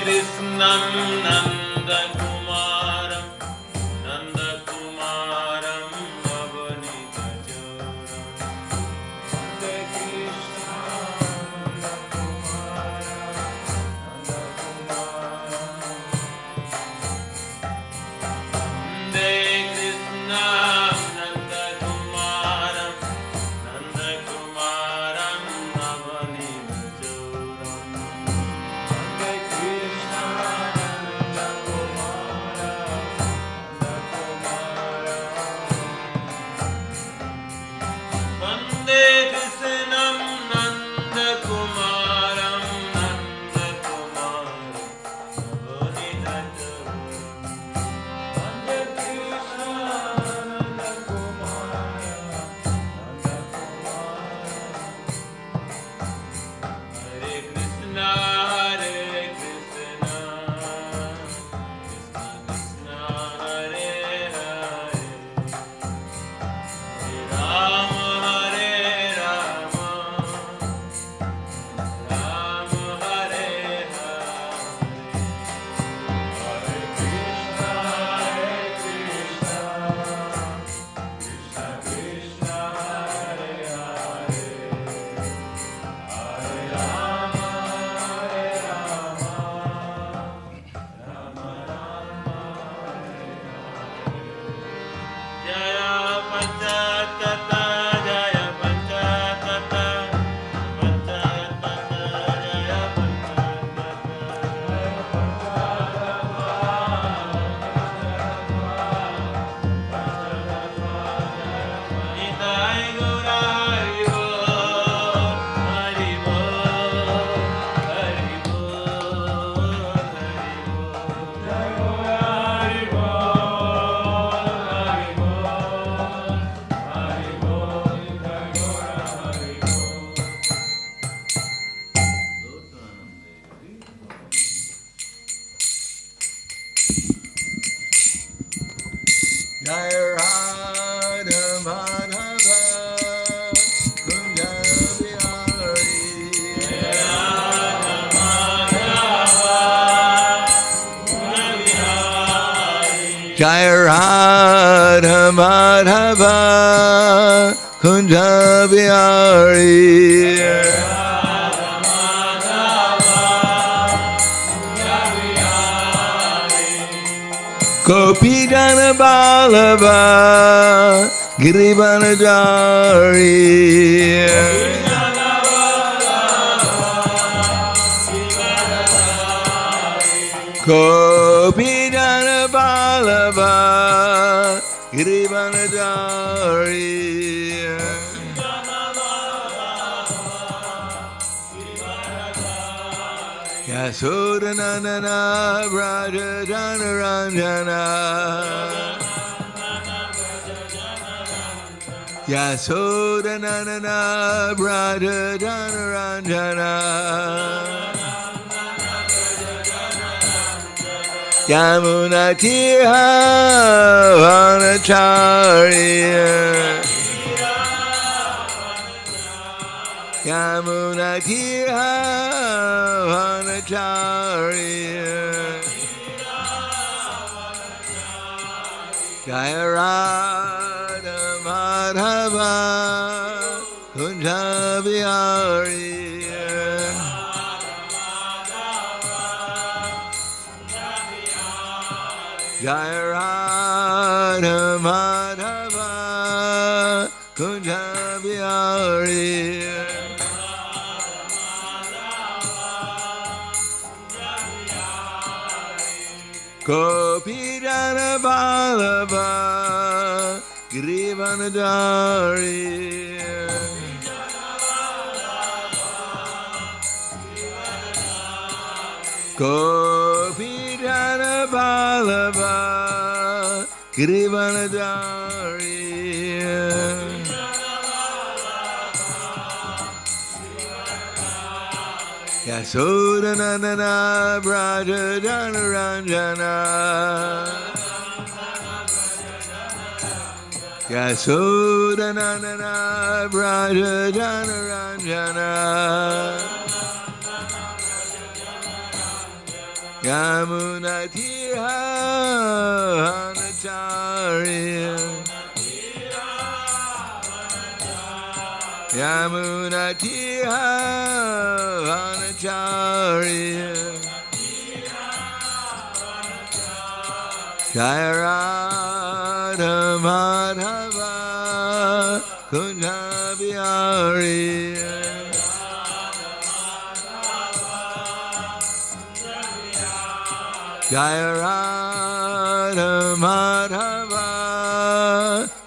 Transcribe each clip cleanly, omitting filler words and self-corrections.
Krishnam Nanda Kumaram Nanda Kumaram Avanita Joram Hare Krishna Nanda Kumaram Jai Radha Madhava Kunja Bihari. Gopi Jana Balava Girivanajari. Gopi Jana Balava Girivanajari. Yasodanandana Braja Jana Ranjana. Yasodanandana Braja Jana Ranjana. Yamuna Tira Vanacharya. Yamuna Tira Vanacharya. Jaya Radha Madhava Kunja Bihari. Jaya Radha Madhava Kunja Bihari. Gopi Jana Balava Girivanajari. Gopi Jana Balava Girivanajari. Yasodanandana Braja Jana Ranjana. Yasodanandana Braja Jana Ranjana. Yamuna Tira Vanacharya Yamuna Tira Vanacharya Jaya Radha Madhava Kunja Bihari Jaya Radha Madhava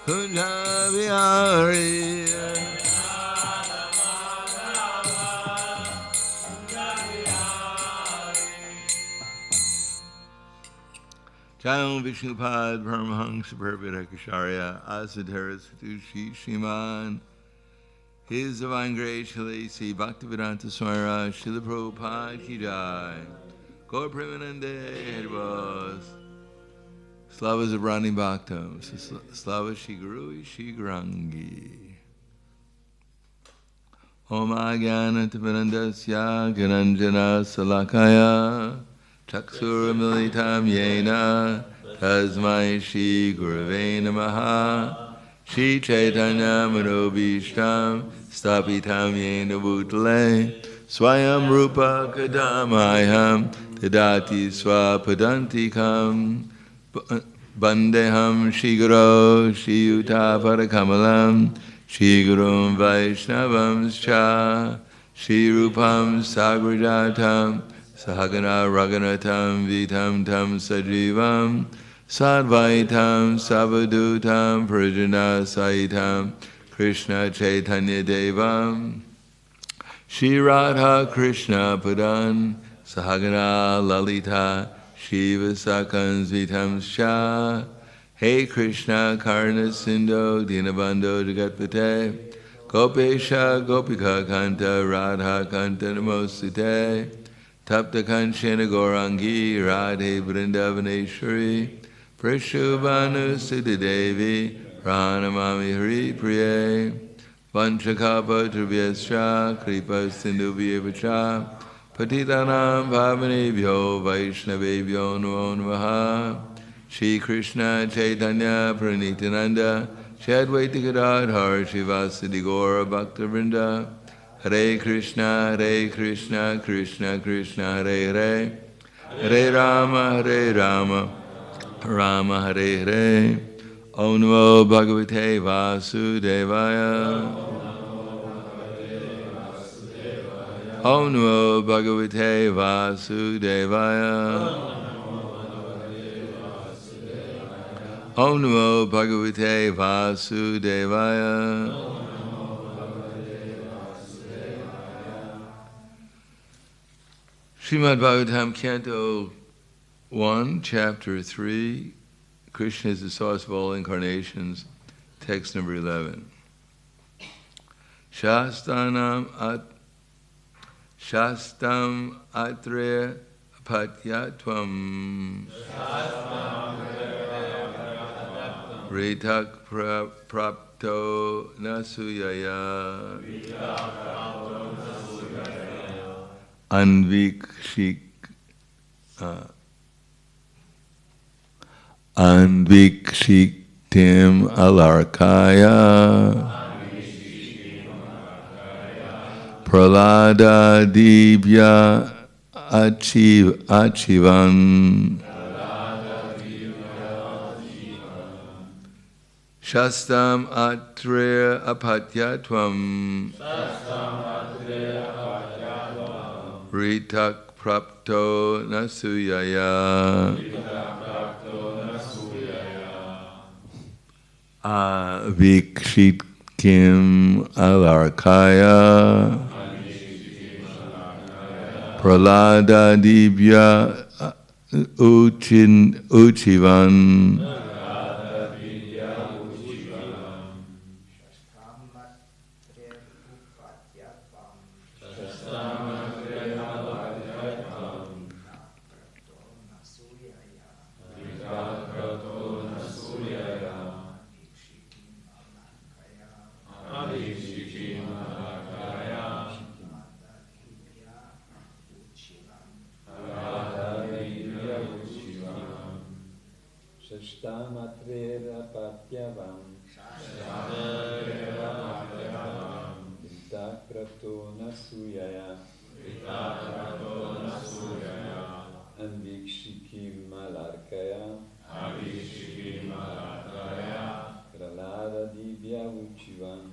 Kunja Bihari Jayam Vishnupad Paramahansa Parvatakacharya Asadhara Satushi Shiman His Divine Grace Shalasi Bhaktivedanta Swami Srila Prabhupada Ki Jai Gaur Premanande Haribas Slavas of Rani Bhaktam Slava Shri Guru Shri Gurangi Om Agyana Tavarandasya Garanjana Salakaya Chaksura Militam Yena Tasmai Shri Gurave Namaha Shri Chaitanya Manobishtam Stapitam Yena Bhutale Swayam Rupa Kadamayam Tadati Swapadantikam Bandeham Shri Guru Shri Yuta Parakamalam Shri Gurum Vaishnavam Cha Shri Rupam Sagrajatam Sahagana Raganatam Vitam Tam Sajivam Sadvaitam Savadutam Prajana Saitam Krishna Chaitanya Devam Shri Radha Krishna Padan Sahagana Lalita Shiva Sakans Vitam Shah Hey Krishna Karna Sindho Dinabando Jagatpate Gopesha Gopika Kanta Radha Kanta Namosite Tapta Kanchana Gaurangi Radhe Vrindavaneshwari Prashubhanu Siddhadevi Pranamami Hari Priye Vanchakapa Trubhyascha Kripa Sindhubhyevacha Patitanam Bhavanebhyo Vaishnavebhyo Namo Namaha Shri Krishna Chaitanya Pranitananda Shri Advaita Gadadhar Shivasadi Gaura Bhaktivinoda Hare Krishna, Krishna Krishna, Hare Hare, Hare Rama, Rama Hare Hare. Om Namo Bhagavate Vasudevaya. Om Namo Bhagavate Vasudevaya. Om Namo Bhagavate Vasudevaya. Srimad Bhagavatam, Canto 1, Chapter 3, Krishna is the source of all incarnations, text number 11. Shastam atre patyatvam Ritak prapto nasuyaya Anvikshiktim alarkaya Prahlada Divya Achivan Shastam Atre Apatyatvam Ritak Prapto Nasuyaya Vikshitkim Alarkaya Prahlada Divya Uchivan Shastrera Papyavam Vita Pratona Suyaya Anvikshikim Malarkaya Prahlada Divya Uchivam.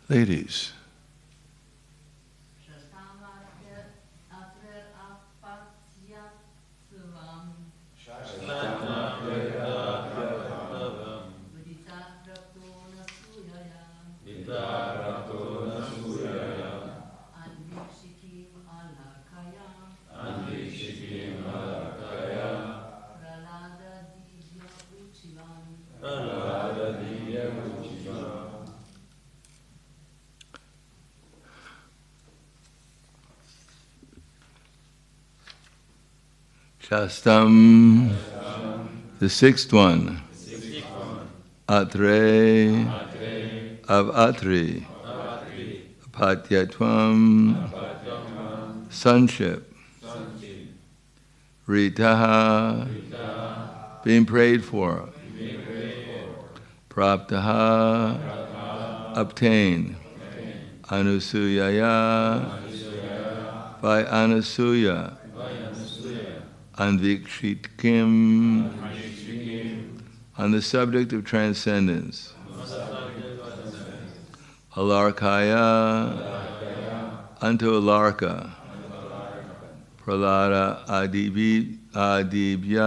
Ladies. Shastam, the sixth one, Atre, of Atri, Apatyatvam, sonship, Ritaha, being prayed for, Praptaha, obtain, Anusuyaya, by Anasuya, Anvikshit Kim, on the subject of transcendence. Alarkaya, unto Alarka. Prahlada Adibya,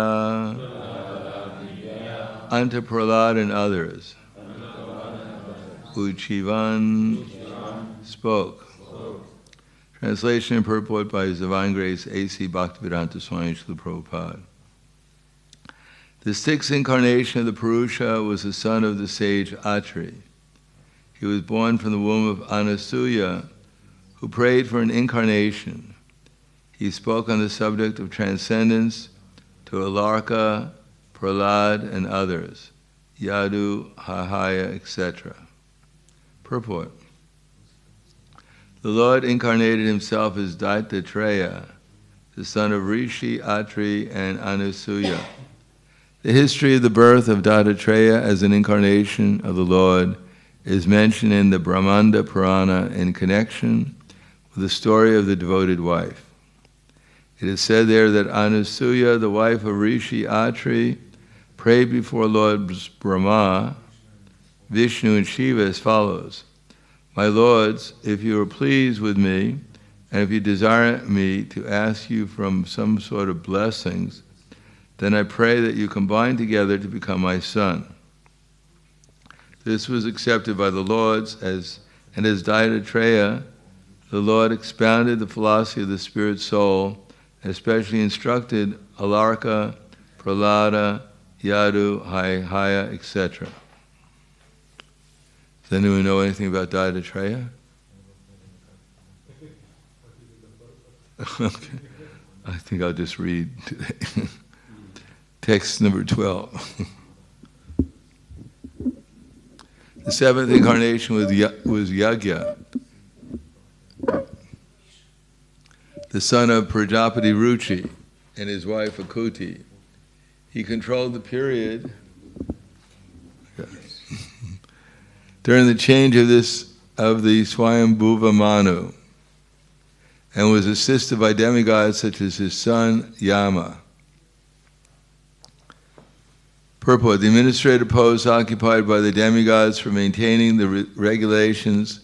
unto Prahlad and others. Uchivan, spoke. Translation and purport by His Divine Grace A.C. Bhaktivedanta Swami Srila Prabhupada. The sixth incarnation of the Purusha was the son of the sage Atri. He was born from the womb of Anasuya, who prayed for an incarnation. He spoke on the subject of transcendence to Alarka, Prahlad, and others, Yadu, Hahaya, etc. Purport. The Lord incarnated himself as Daitatreya, the son of Rishi, Atri, and Anasuya. The history of the birth of Dattatreya as an incarnation of the Lord is mentioned in the Brahmanda Purana in connection with the story of the devoted wife. It is said there that Anasuya, the wife of Rishi Atri, prayed before Lord Brahma, Vishnu, and Shiva as follows: My lords, if you are pleased with me, and if you desire me to ask you from some sort of blessings, then I pray that you combine together to become my son. This was accepted by the lords, as Daitatreya, the Lord expounded the philosophy of the spirit soul, and especially instructed Alarka, Prahlada, Yadu, Haya, etc. Does anyone know anything about Daitatreya? Okay. I think I'll just read today. Text number 12. The seventh incarnation was Yagya, the son of Prajapati Ruchi and his wife Akuti. He controlled the period during the change of the Swayambhuva Manu, and was assisted by demigods such as his son Yama. Purport: the administrative posts occupied by the demigods for maintaining the regulations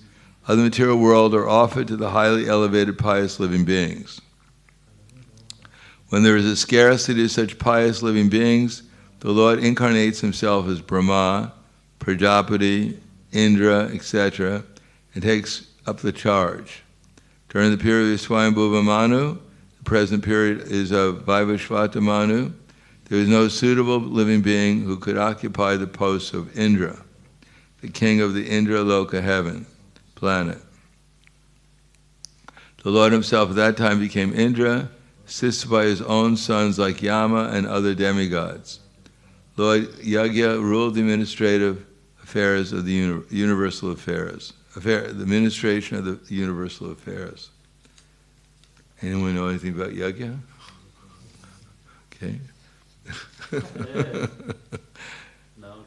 of the material world are offered to the highly elevated pious living beings. When there is a scarcity of such pious living beings, the Lord incarnates himself as Brahma, Prajapati, Indra, etc., and takes up the charge. During the period of Swayambhuva Manu, the present period is of Vaivashvata Manu, there is no suitable living being who could occupy the posts of Indra, the king of the Indra Loka heaven, planet. The Lord himself at that time became Indra, assisted by his own sons like Yama and other demigods. Lord Yagya ruled the administrative affairs of the universal affairs, the administration of the universal affairs. Anyone know anything about Yagya? okay? Now, okay.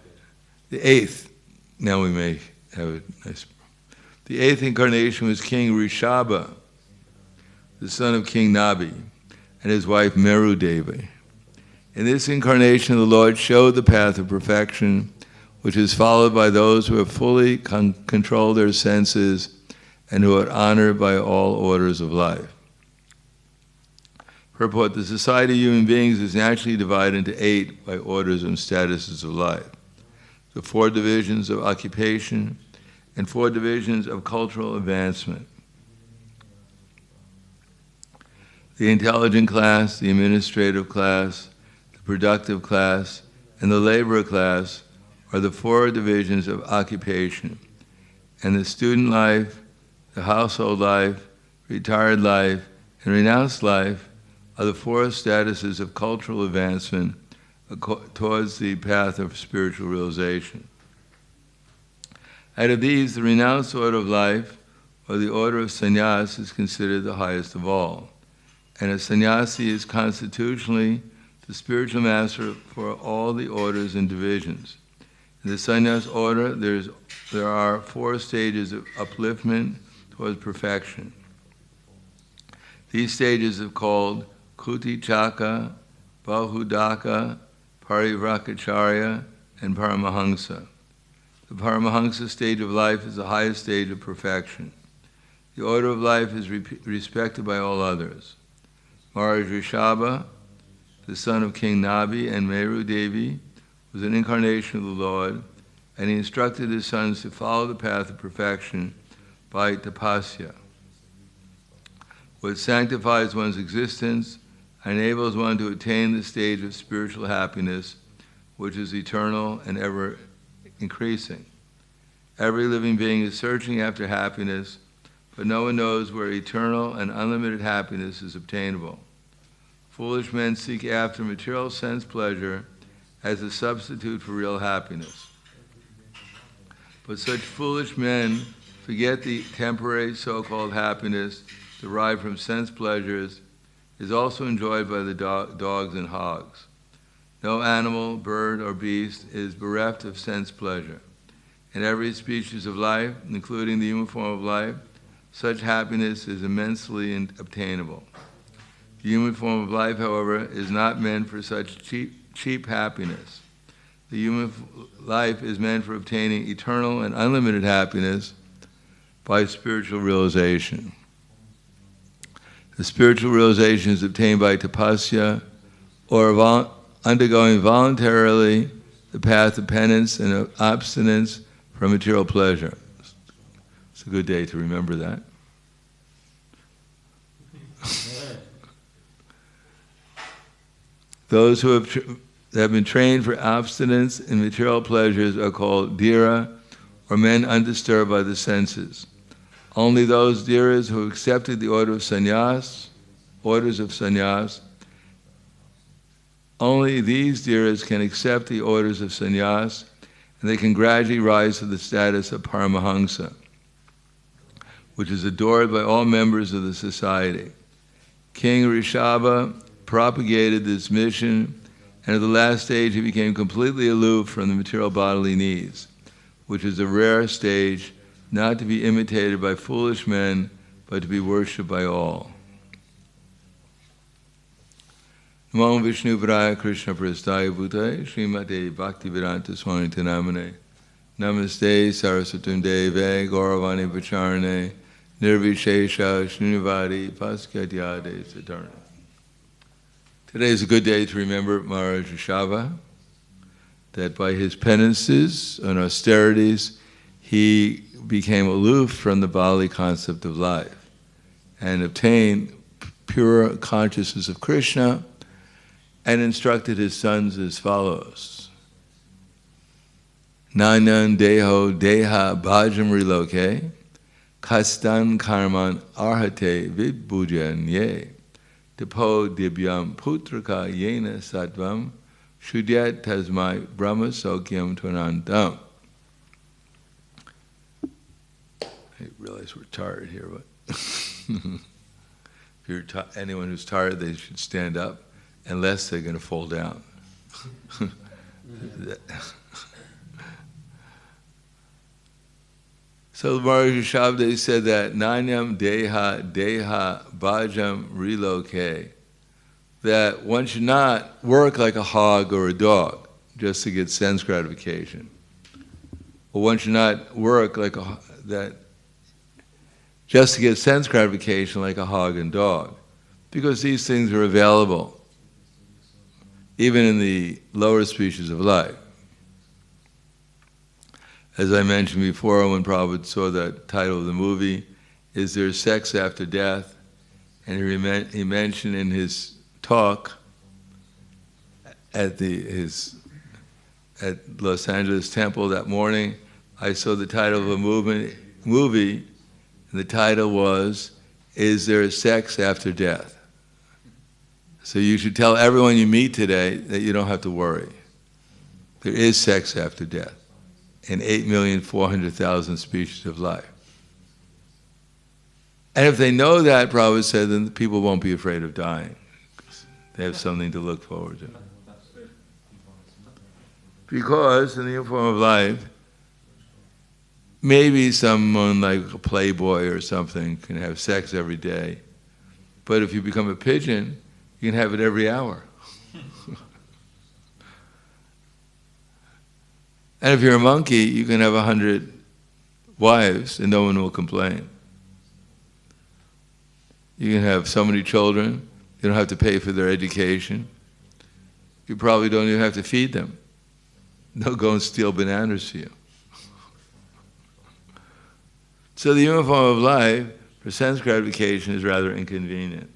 The eighth, now we may have a nice... The eighth incarnation was King Rishabha, the son of King Nabi, and his wife Meru Devi. In this incarnation, the Lord showed the path of perfection, which is followed by those who have fully controlled their senses and who are honored by all orders of life. Purport: the society of human beings is naturally divided into 8 by orders and statuses of life. The 4 divisions of occupation and 4 divisions of cultural advancement. The intelligent class, the administrative class, the productive class, and the laborer class are the 4 divisions of occupation. And the student life, the household life, retired life, and renounced life are the 4 statuses of cultural advancement towards the path of spiritual realization. Out of these, the renounced order of life, or the order of sannyas, is considered the highest of all. And a sannyasi is constitutionally the spiritual master for all the orders and divisions. In the sannyas order, there are 4 stages of upliftment towards perfection. These stages are called Kuti-chaka, Bahudaka, Parivrakacharya, and Paramahansa. The Paramahansa stage of life is the highest stage of perfection. The order of life is respected by all others. Maharaj Rishabha, the son of King Nabi and Meru Devi, was an incarnation of the Lord, and he instructed his sons to follow the path of perfection by tapasya. What sanctifies one's existence enables one to attain the stage of spiritual happiness, which is eternal and ever increasing. Every living being is searching after happiness, but no one knows where eternal and unlimited happiness is obtainable. Foolish men seek after material sense pleasure as a substitute for real happiness. But such foolish men forget the temporary so-called happiness derived from sense pleasures is also enjoyed by the dogs and hogs. No animal, bird, or beast is bereft of sense pleasure. In every species of life, including the human form of life, such happiness is immensely obtainable. The human form of life, however, is not meant for such cheap happiness. The human life is meant for obtaining eternal and unlimited happiness by spiritual realization. The spiritual realization is obtained by tapasya, or undergoing voluntarily the path of penance and of abstinence from material pleasure. It's a good day to remember that. Those who have been trained for abstinence in material pleasures are called dhira, or men undisturbed by the senses. Only those dhiras who accepted the orders of sannyas, only these dhiras can accept the orders of sannyas, and they can gradually rise to the status of Paramahansa, which is adored by all members of the society. King Rishabha propagated this mission, and at the last stage he became completely aloof from the material bodily needs, which is a rare stage, not to be imitated by foolish men, but to be worshipped by all. Namo Vishnu Varaya Krishna Prasthaya Bhutaya Srimate Bhaktivedanta Swami Namane Namaste Saraswatam Deve Gauravani Vacharane Nirvishesha Srinivadi Paskatyade Satarna. Today is a good day to remember Maharaj Rishabha, that by his penances and austerities he became aloof from the bodily concept of life and obtained pure consciousness of Krishna, and instructed his sons as follows. Nanan deho deha bhajam riloke, kastan karman arhate vidbhujanye, depo dibyam putraka yena sattvam, shudyat tasmai brahma sokyam tvanantam. I realize we're tired here, but if you're anyone who's tired, they should stand up unless they're going to fall down. So Maharishi Shabda said that Nanyam Deha Deha Bhajam Reloke, that one should not work like a hog or a dog just to get sense gratification. Or one should not work like just to get sense gratification like a hog and dog, because these things are available even in the lower species of life. As I mentioned before, when Prabhupada saw that title of the movie, Is There Sex After Death? And he mentioned in his talk at Los Angeles Temple that morning, I saw the title of a movie, and the title was, Is There Sex After Death? So you should tell everyone you meet today that you don't have to worry. There is sex after death in 8,400,000 species of life. And if they know that, Prabhupada said, then the people won't be afraid of dying. They have something to look forward to. Because in the form of life, maybe someone like a playboy or something can have sex every day. But if you become a pigeon, you can have it every hour. And if you're a monkey, you can have 100 wives and no one will complain. You can have so many children, you don't have to pay for their education. You probably don't even have to feed them. They'll go and steal bananas for you. So the human form of life, for sense gratification, is rather inconvenient.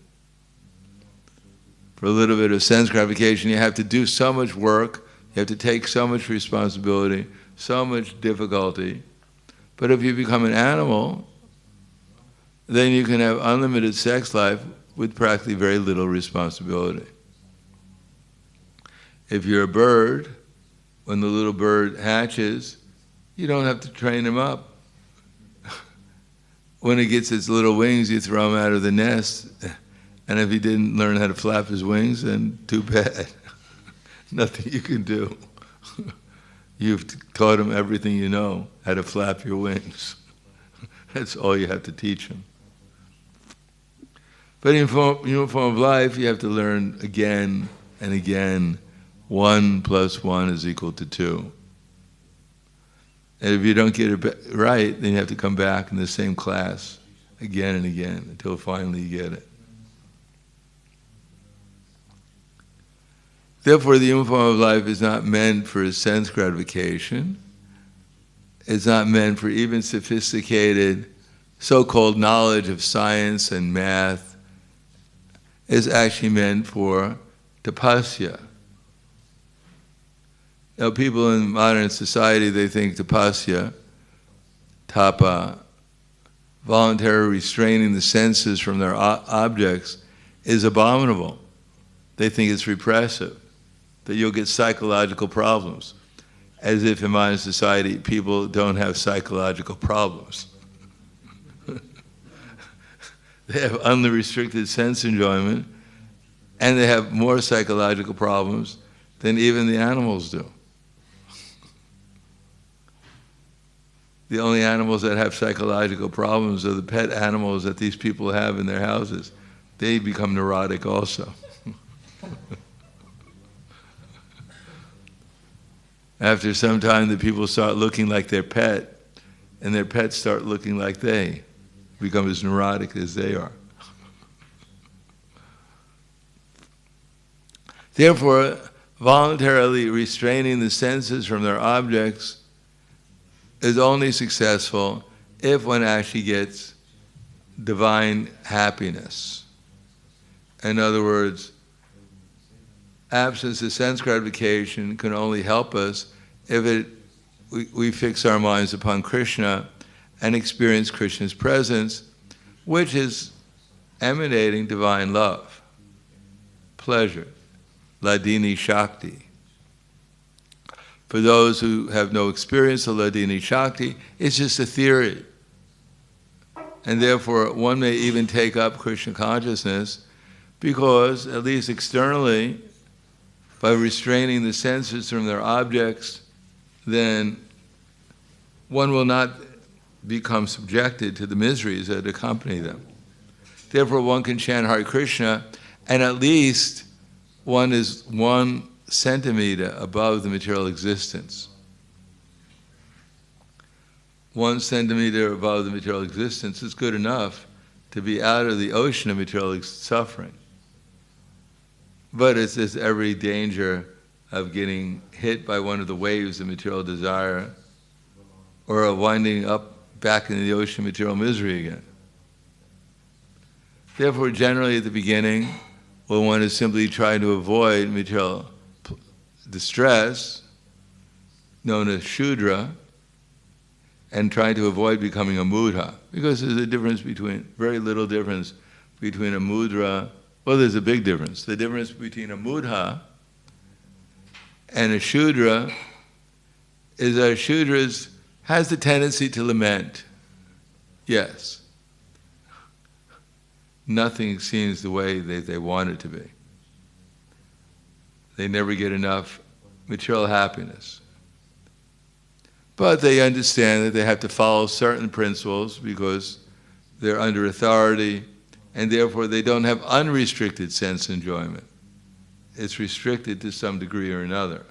For a little bit of sense gratification, you have to do so much work, you have to take so much responsibility, so much difficulty. But if you become an animal, then you can have unlimited sex life with practically very little responsibility. If you're a bird, when the little bird hatches, you don't have to train him up. When it gets its little wings, you throw him out of the nest. And if he didn't learn how to flap his wings, then too bad. Nothing you can do. You've taught him everything you know, how to flap your wings. That's all you have to teach him. But in human form of life, you have to learn again and again, 1 + 1 is equal to 2. And if you don't get it right, then you have to come back in the same class again and again until finally you get it. Therefore, the human form of life is not meant for sense gratification. It's not meant for even sophisticated so-called knowledge of science and math. It's actually meant for tapasya. Now, people in modern society, they think tapasya, tapa, voluntary restraining the senses from their objects, is abominable. They think it's repressive, that you'll get psychological problems. As if in modern society, people don't have psychological problems. They have unrestricted sense enjoyment, and they have more psychological problems than even the animals do. The only animals that have psychological problems are the pet animals that these people have in their houses. They become neurotic also. After some time, the people start looking like their pet, and their pets start looking like they become as neurotic as they are. Therefore, voluntarily restraining the senses from their objects is only successful if one actually gets divine happiness. In other words, absence of sense gratification can only help us if we fix our minds upon Krishna and experience Krishna's presence, which is emanating divine love, pleasure, Ladini Shakti. For those who have no experience of Ladini Shakti, it's just a theory. And therefore, one may even take up Krishna consciousness, Because, at least externally, by restraining the senses from their objects, then one will not become subjected to the miseries that accompany them. Therefore, one can chant Hare Krishna, and at least one is 1 centimeter above the material existence. 1 centimeter above the material existence is good enough to be out of the ocean of material suffering. But it's this every danger of getting hit by one of the waves of material desire, or of winding up back in the ocean of material misery again. Therefore, generally at the beginning, when one is simply trying to avoid material distress, known as Shudra, and trying to avoid becoming a mudha, because there's a difference between, very little difference between a mudra, well, there's a big difference. The difference between a mudha and a Shudra is that a Shudra has the tendency to lament. Yes. Nothing seems the way that they want it to be. They never get enough material happiness. But they understand that they have to follow certain principles because they're under authority, and therefore they don't have unrestricted sense enjoyment. It's restricted to some degree or another.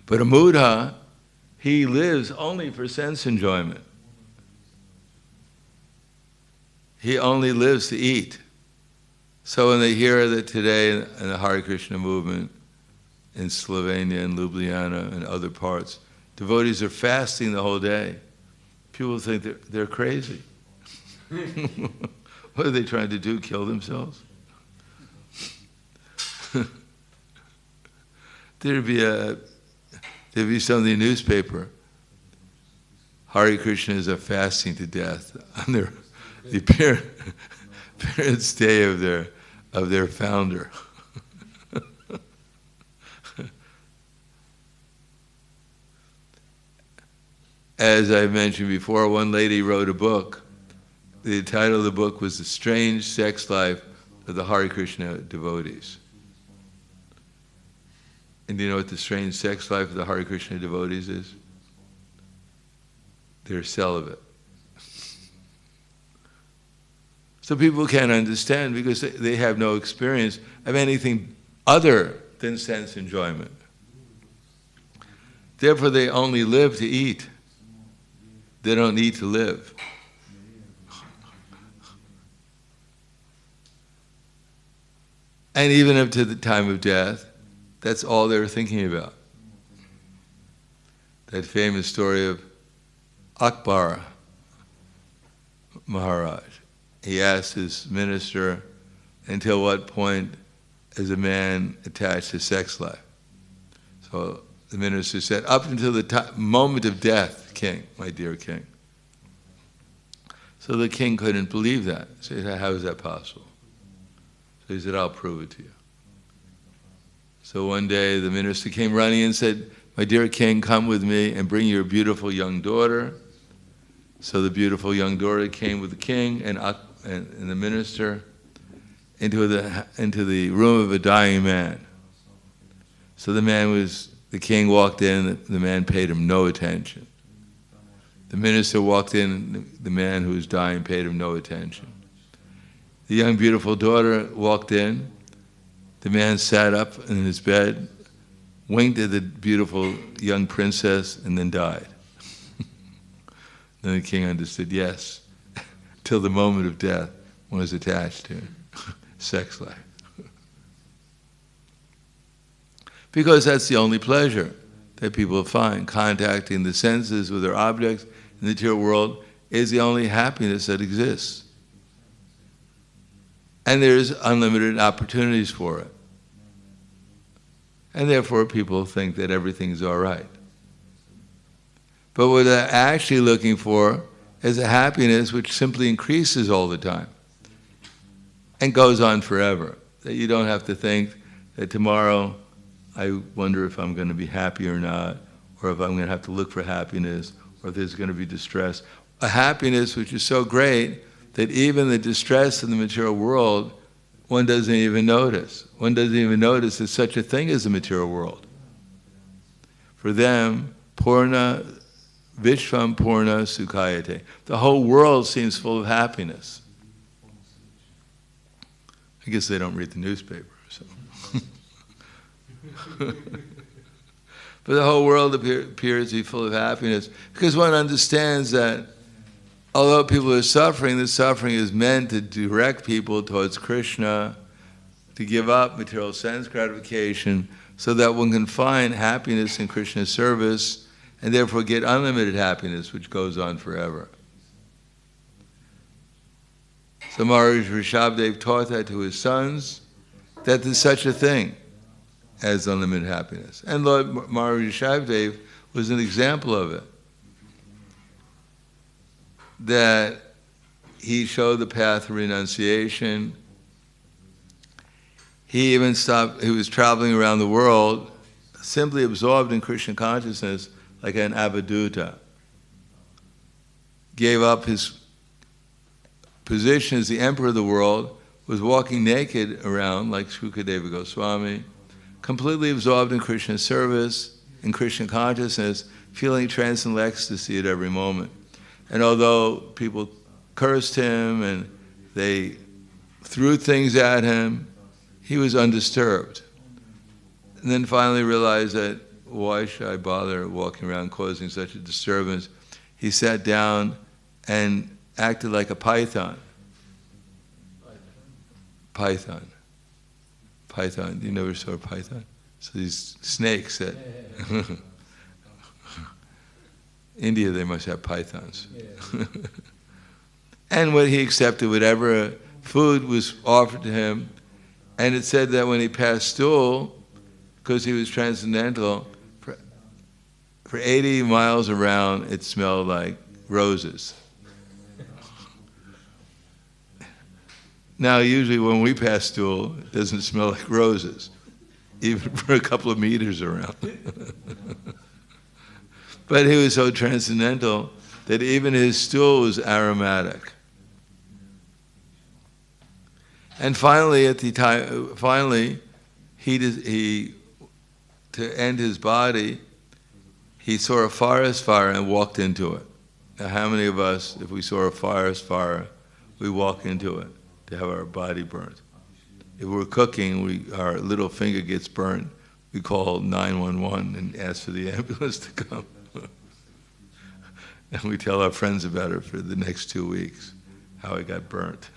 But a mudha, he lives only for sense enjoyment. He only lives to eat. So when they hear that today in the Hare Krishna movement in Slovenia and Ljubljana and other parts, devotees are fasting the whole day, people think they're crazy. What are they trying to do, kill themselves? There'd be something in the newspaper, Hare Krishnas are fasting to death on the appearance day of their founder. As I mentioned before, one lady wrote a book. The title of the book was The Strange Sex Life of the Hare Krishna Devotees. And do you know what the strange sex life of the Hare Krishna devotees is? They're celibate. So people can't understand because they have no experience of anything other than sense enjoyment. Therefore, they only live to eat. They don't need to live. And even up to the time of death, that's all they were thinking about. That famous story of Akbar Maharaj. He asked his minister, until what point is a man attached to sex life? So the minister said, up until the moment of death, king, my dear king. So the king couldn't believe that. So he said, how is that possible? So he said, I'll prove it to you. So one day the minister came running and said, my dear king, come with me and bring your beautiful young daughter. So the beautiful young daughter came with the king and the minister into the room of a dying man. So the king walked in, the man paid him no attention. The minister walked in, the man who was dying paid him no attention. The young beautiful daughter walked in, the man sat up in his bed, winked at the beautiful young princess, and then died. Then the king understood, yes, till the moment of death, one was attached to sex life. Because that's the only pleasure that people find. Contacting the senses with their objects in the material world is the only happiness that exists. And there's unlimited opportunities for it. And therefore people think that everything's all right. But what they're actually looking for is a happiness which simply increases all the time and goes on forever. That you don't have to think that tomorrow I wonder if I'm going to be happy or not, or if I'm going to have to look for happiness, or if there's going to be distress. A happiness which is so great that even the distress in the material world one doesn't even notice. One doesn't even notice there's such a thing as the material world. For them, Purna, Vishvam Purna Sukhayate. The whole world seems full of happiness. I guess they don't read the newspaper, so. But the whole world appears to be full of happiness because one understands that although people are suffering, the suffering is meant to direct people towards Krishna, to give up material sense gratification, so that one can find happiness in Krishna's service and therefore get unlimited happiness, which goes on forever. So Maharaj Rishabhdev taught that to his sons, that there's such a thing as unlimited happiness. And Lord Maharaj Rishabhdev was an example of it. That he showed the path of renunciation. He even stopped, he was traveling around the world, simply absorbed in Krishna consciousness like an avaduta. Gave up his position as the emperor of the world, was walking naked around like Shukadeva Goswami, completely absorbed in Krishna's service, in Krishna consciousness, feeling transcendental ecstasy at every moment. And although people cursed him and they threw things at him, he was undisturbed. And then finally realized that, why should I bother walking around causing such a disturbance? He sat down and acted like a python. Python. You never saw a python? So these snakes that... India, they must have pythons. And when he accepted whatever food was offered to him, and it said that when he passed stool, because he was transcendental, for 80 miles around, it smelled like roses. Now, usually when we pass stool, it doesn't smell like roses, even for a couple of meters around. But he was so transcendental that even his stool was aromatic. And finally, at the time, he to end his body, he saw a forest fire and walked into it. Now, how many of us, if we saw a forest fire, we walk into it to have our body burnt? If we're cooking, our little finger gets burnt, we call 911 and ask for the ambulance to come. And we tell our friends about it for the next 2 weeks, how it got burnt.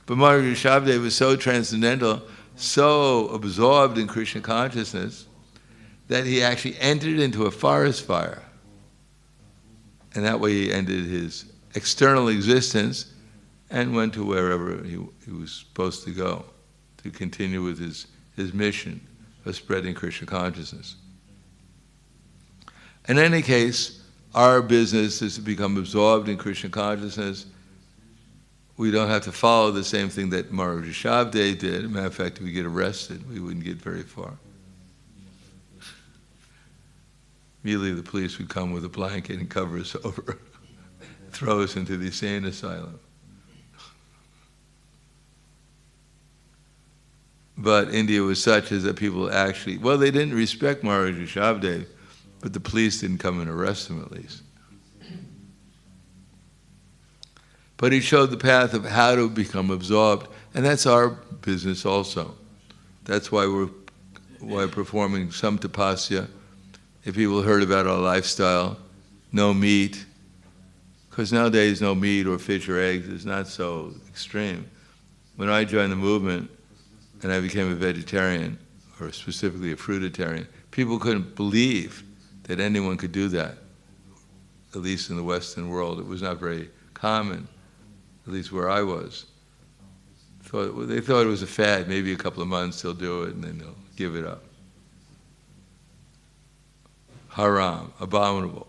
But Maharaj Rishabhdev was so transcendental, so absorbed in Krishna consciousness, that he actually entered into a forest fire. And that way he ended his external existence and went to wherever he was supposed to go to continue with his mission of spreading Krishna consciousness. In any case, our business is to become absorbed in Krishna consciousness. We don't have to follow the same thing that Maharaj Rishabhdev did. As a matter of fact, if we get arrested, we wouldn't get very far. Immediately the police would come with a blanket and cover us over, throw us into the insane asylum. But India was such as that people actually, well, they didn't respect Maharaj Rishabhdev, but the police didn't come and arrest him at least. But he showed the path of how to become absorbed, and that's our business also. That's why we're performing some tapasya. If people heard about our lifestyle, no meat, because nowadays no meat or fish or eggs is not so extreme. When I joined the movement and I became a vegetarian, or specifically a fruitarian, people couldn't believe that anyone could do that, at least in the Western world. It was not very common, at least where I was. They thought it was a fad. Maybe a couple of months they'll do it and then they'll give it up. Haram, abominable.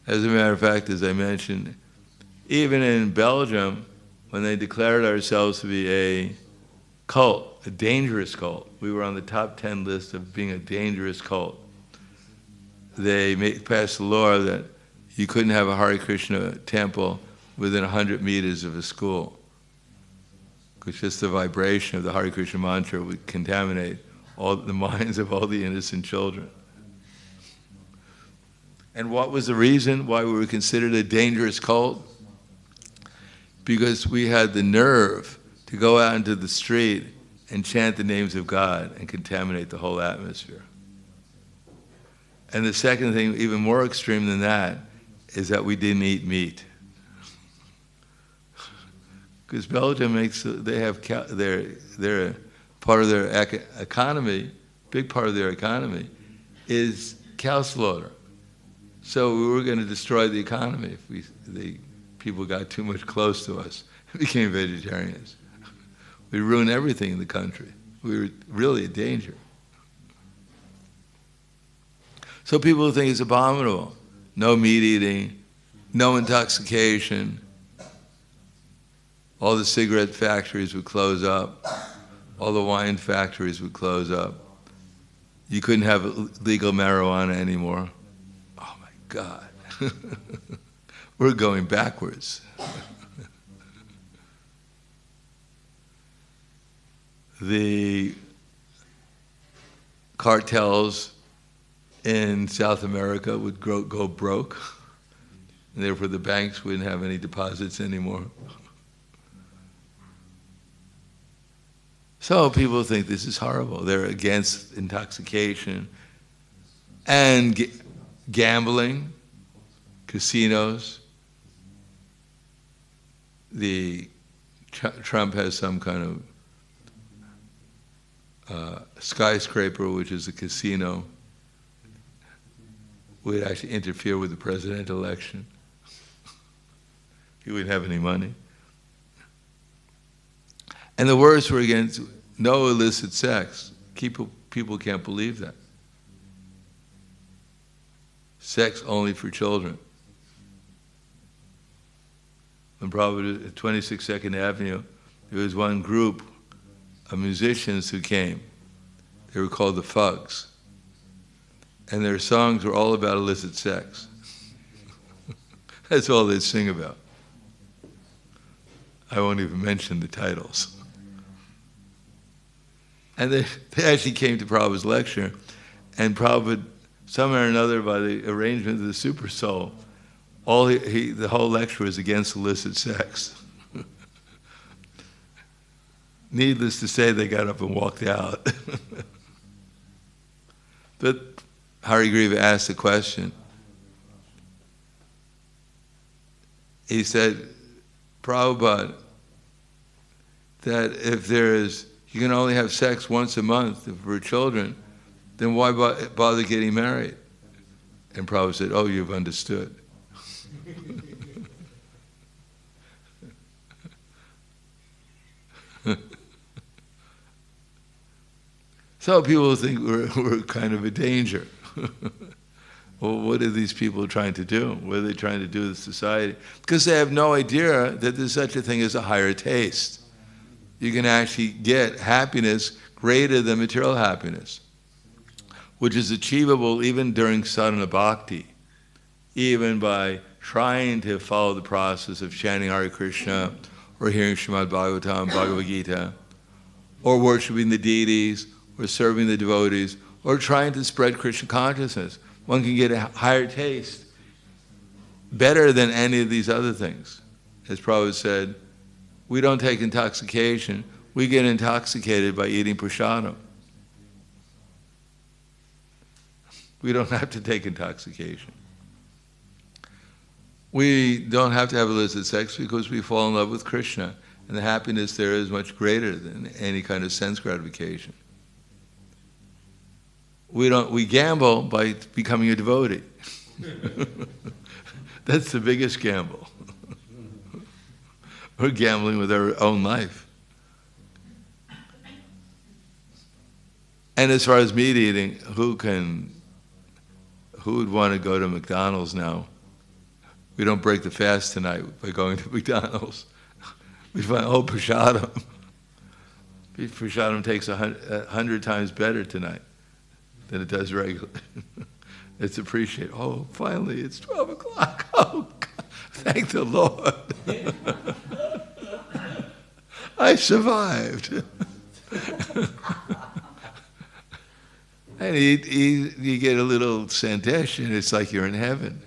As a matter of fact, as I mentioned, even in Belgium, when they declared ourselves to be a cult, a dangerous cult, we were on the top 10 list of being a dangerous cult. They passed a law that you couldn't have a Hare Krishna temple within 100 meters of a school. Because just the vibration of the Hare Krishna mantra would contaminate all the minds of all the innocent children. And what was the reason why we were considered a dangerous cult? Because we had the nerve to go out into the street and chant the names of God and contaminate the whole atmosphere. And the second thing, even more extreme than that, is that we didn't eat meat. Because Belgium they have their part of their economy, big part of their economy, is cow slaughter. So we were going to destroy the economy if the people got too much close to us and became vegetarians. We ruined everything in the country. We were really a danger. So people think it's abominable. No meat eating, no intoxication. All the cigarette factories would close up. All the wine factories would close up. You couldn't have legal marijuana anymore. Oh my God. We're going backwards. The cartels in South America would go broke, and therefore the banks wouldn't have any deposits anymore. So people think this is horrible. They're against intoxication and gambling, casinos. Trump has some kind of skyscraper, which is a casino. Would actually interfere with the presidential election. He wouldn't have any money. And the worst were against no illicit sex. People can't believe that. Sex only for children. On Prabhupada at 26 Second Avenue, there was one group of musicians who came. They were called the Fugs. And their songs were all about illicit sex. That's all they'd sing about. I won't even mention the titles. And they actually came to Prabhupada's lecture, and Prabhupada, somehow or another, by the arrangement of the Super Soul, the whole lecture was against illicit sex. Needless to say, they got up and walked out. But Hari Griva asked a question. He said, Prabhupada, that if you can only have sex once a month for children, then why bother getting married? And Prabhupada said, oh, you've understood. So people think we're kind of a danger. Well, what are these people trying to do? What are they trying to do with society? Because they have no idea that there's such a thing as a higher taste. You can actually get happiness greater than material happiness, which is achievable even during sadhana bhakti, even by trying to follow the process of chanting Hare Krishna, or hearing Srimad Bhagavatam, Bhagavad Gita, or worshiping the deities, or serving the devotees, or trying to spread Krishna consciousness. One can get a higher taste, better than any of these other things. As Prabhupada said, we don't take intoxication, we get intoxicated by eating prasadam. We don't have to take intoxication. We don't have to have illicit sex because we fall in love with Krishna, and the happiness there is much greater than any kind of sense gratification. We gamble by becoming a devotee. That's the biggest gamble. We're gambling with our own life. And as far as meat eating, who would want to go to McDonald's now? We don't break the fast tonight by going to McDonald's. We find, prasadam. Prasadam takes 100 times better tonight than it does regularly. It's appreciated. Oh, finally, it's 12 o'clock. Oh, God. Thank the Lord. I survived. And you get a little sandesh, and it's like you're in heaven.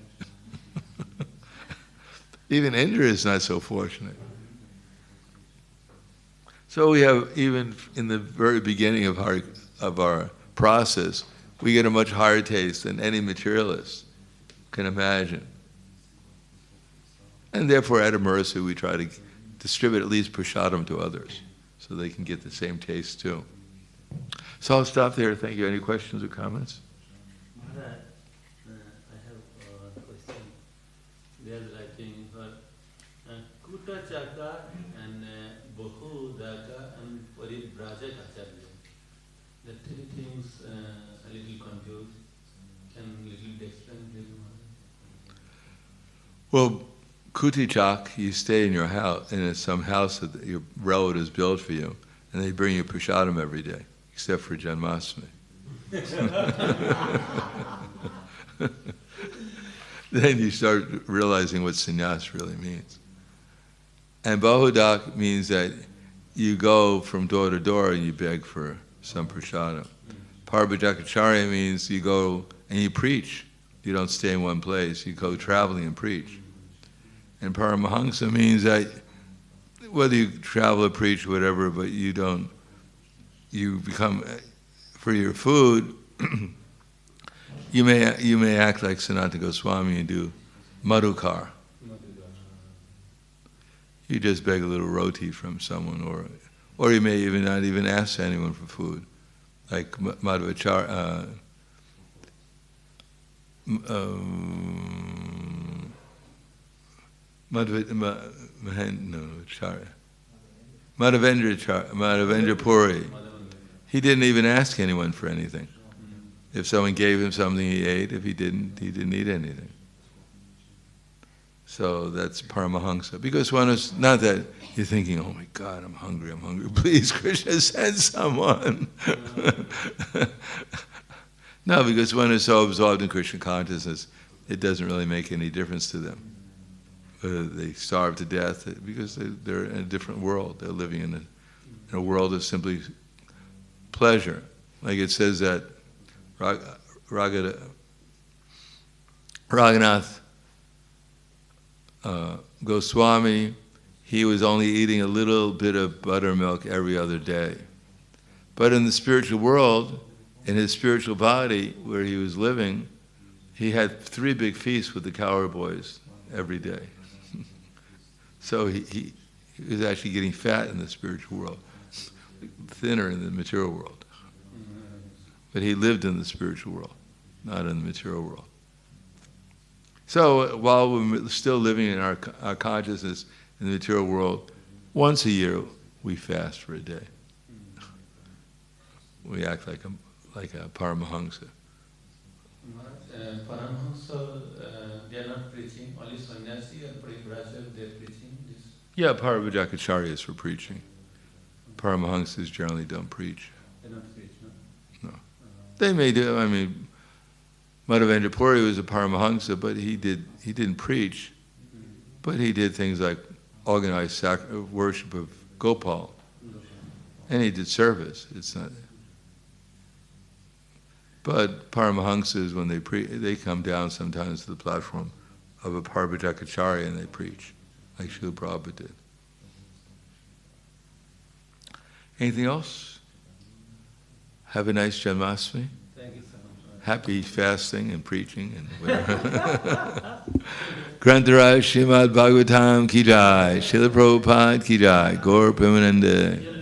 Even Indra is not so fortunate. So we have, even in the very beginning of our process, we get a much higher taste than any materialist can imagine. And therefore, at Immersive, we try to distribute at least prasadam to others, so they can get the same taste too. So I'll stop there. Thank you. Any questions or comments? Maharaj, I have a question. They are writing for Kuta Chaka and Bahu Daka and Paribrajak Acharya. The three things a little confused. Can you little explain, please, Maharaj? Well, Kutichak, you stay in your house, in some house that your relatives built for you, and they bring you prasadam every day, except for Janmashtami. Then you start realizing what sannyas really means. And Bahudak means that you go from door to door and you beg for some prasadam. Parabhajakacharya means you go and you preach. You don't stay in one place. You go traveling and preach. And Paramahansa means that whether you travel or preach, whatever, but you become, for your food, you may act like Sanatana Goswami and do madhukar. You just beg a little roti from someone, or you may even not even ask anyone for food, like Madhvacharya. Madhavendra Puri. He didn't even ask anyone for anything. If someone gave him something, he ate. If he didn't eat anything. So that's Paramahansa. Because one is not that you're thinking, oh my God, I'm hungry. Please, Krishna, send someone. No, because one is so absorbed in Krishna consciousness, it doesn't really make any difference to them. They starve to death because they're in a different world. They're living in a world of simply pleasure. Like it says that Raghunath Goswami, he was only eating a little bit of buttermilk every other day. But in the spiritual world, in his spiritual body where he was living, he had 3 big feasts with the cowherd boys every day. So he was actually getting fat in the spiritual world, thinner in the material world. But he lived in the spiritual world, not in the material world. So while we're still living in our consciousness in the material world, once a year we fast for a day. We act like a Paramahansa. Paramahansa, they are not preaching, only sannyasi and paribrajak, they are preaching this? Yeah, Parabhajakacharya for preaching. Paramahansas generally don't preach. They don't preach, no? No. They may do, Madhavendra Puri was a Paramahansa, but he didn't preach. But he did things like organize worship of Gopal. And he did service. It's not. But Paramahansas, when they come down sometimes to the platform of a Parabhajakacharya and they preach, like Srila Prabhupada did. Anything else? Have a nice Janmashtami. Thank you so much. Happy fasting and preaching and whatever. Grantaraj Srimad Bhagavatam Ki Jai, Srila Prabhupada Ki Jai, Gaur Premanande.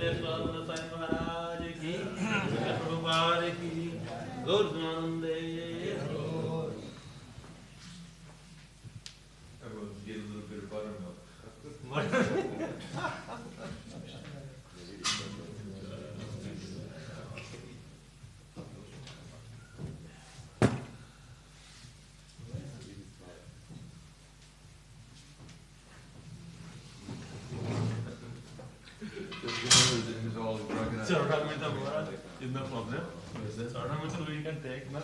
Is no problem. So we can take, no?